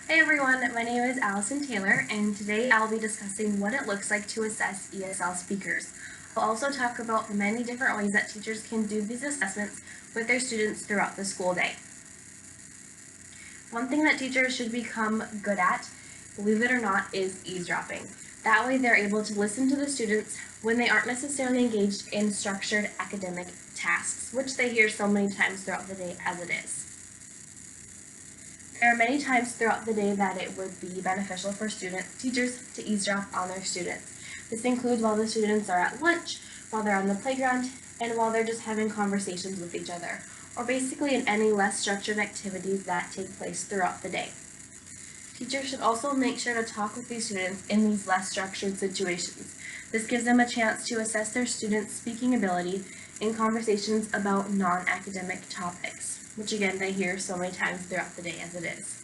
Hey everyone, my name is Allison Taylor, and today I'll be discussing what it looks like to assess ESL speakers. I'll also talk about the many different ways that teachers can do these assessments with their students throughout the school day. One thing that teachers should become good at, believe it or not, is eavesdropping. That way they're able to listen to the students when they aren't necessarily engaged in structured academic tasks, which they hear so many times throughout the day as it is. There are many times throughout the day that it would be beneficial for teachers to eavesdrop on their students. This includes while the students are at lunch, while they're on the playground, and while they're just having conversations with each other, or basically in any less structured activities that take place throughout the day. Teachers should also make sure to talk with these students in these less structured situations. This gives them a chance to assess their students' speaking ability in conversations about non-academic topics, which again they hear so many times throughout the day as it is.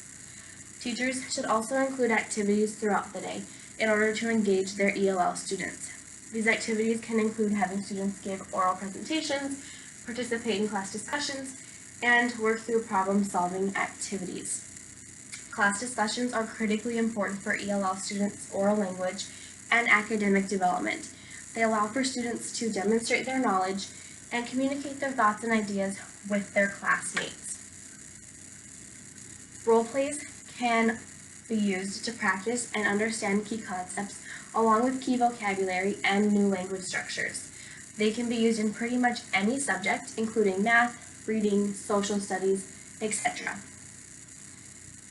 Teachers should also include activities throughout the day in order to engage their ELL students. These activities can include having students give oral presentations, participate in class discussions, and work through problem-solving activities. Class discussions are critically important for ELL students' oral language and academic development. They allow for students to demonstrate their knowledge and communicate their thoughts and ideas with their classmates. Role plays can be used to practice and understand key concepts along with key vocabulary and new language structures. They can be used in pretty much any subject, including math, reading, social studies, etc.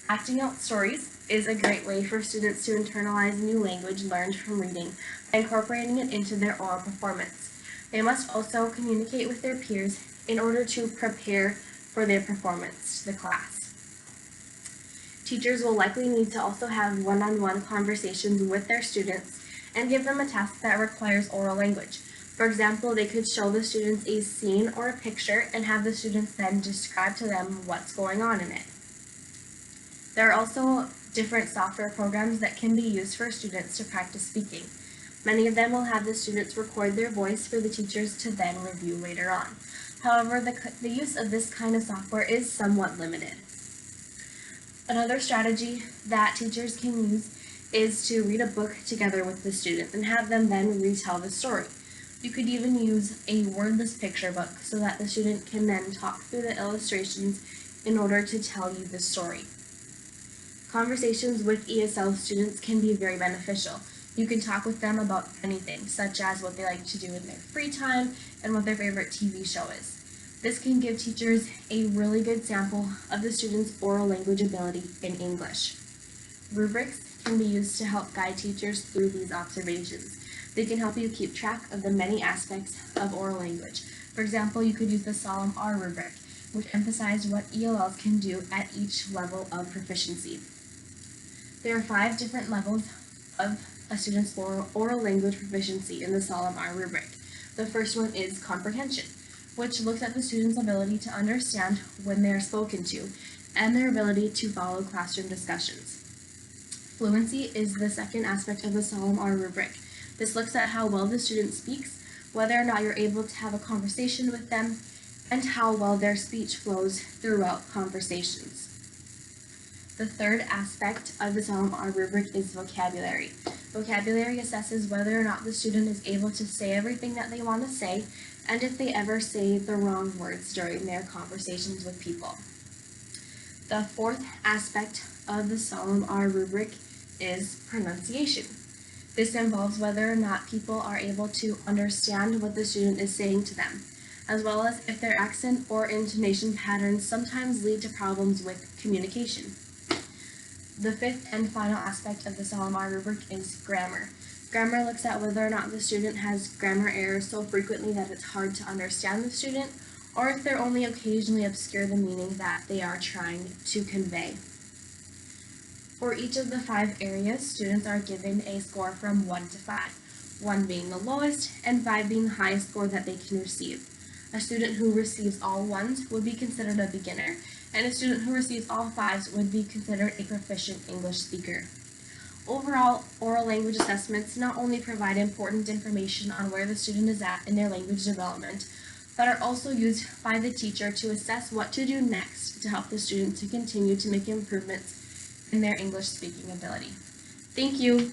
Acting out stories is a great way for students to internalize new language learned from reading by incorporating it into their oral performance. They must also communicate with their peers in order to prepare for their performance to the class. Teachers will likely need to also have one-on-one conversations with their students and give them a task that requires oral language. For example, they could show the students a scene or a picture and have the students then describe to them what's going on in it. There are also different software programs that can be used for students to practice speaking. Many of them will have the students record their voice for the teachers to then review later on. However, the use of this kind of software is somewhat limited. Another strategy that teachers can use is to read a book together with the student and have them then retell the story. You could even use a wordless picture book so that the student can then talk through the illustrations in order to tell you the story. Conversations with ESL students can be very beneficial. You can talk with them about anything, such as what they like to do in their free time and what their favorite TV show is. This can give teachers a really good sample of the student's oral language ability in English. Rubrics can be used to help guide teachers through these observations. They can help you keep track of the many aspects of oral language. For example, you could use the Solemn R rubric, which emphasizes what ELLs can do at each level of proficiency. There are 5 different levels of a student's oral language proficiency in the Solemn R rubric. The first one is comprehension, which looks at the student's ability to understand when they are spoken to and their ability to follow classroom discussions. Fluency is the second aspect of the Solemn R rubric. This looks at how well the student speaks, whether or not you're able to have a conversation with them, and how well their speech flows throughout conversations. The third aspect of the Solemn R rubric is vocabulary. Vocabulary assesses whether or not the student is able to say everything that they want to say, and if they ever say the wrong words during their conversations with people. The fourth aspect of the Solemn R rubric is pronunciation. This involves whether or not people are able to understand what the student is saying to them, as well as if their accent or intonation patterns sometimes lead to problems with communication. The fifth and final aspect of the Solemn R rubric is grammar. Grammar looks at whether or not the student has grammar errors so frequently that it's hard to understand the student, or if they're only occasionally obscure the meaning that they are trying to convey. For each of the 5 areas, students are given a score from 1 to 5, 1 being the lowest and 5 being the highest score that they can receive. A student who receives all 1s would be considered a beginner, and a student who receives all 5s would be considered a proficient English speaker. Overall, oral language assessments not only provide important information on where the student is at in their language development, but are also used by the teacher to assess what to do next to help the student to continue to make improvements in their English speaking ability. Thank you.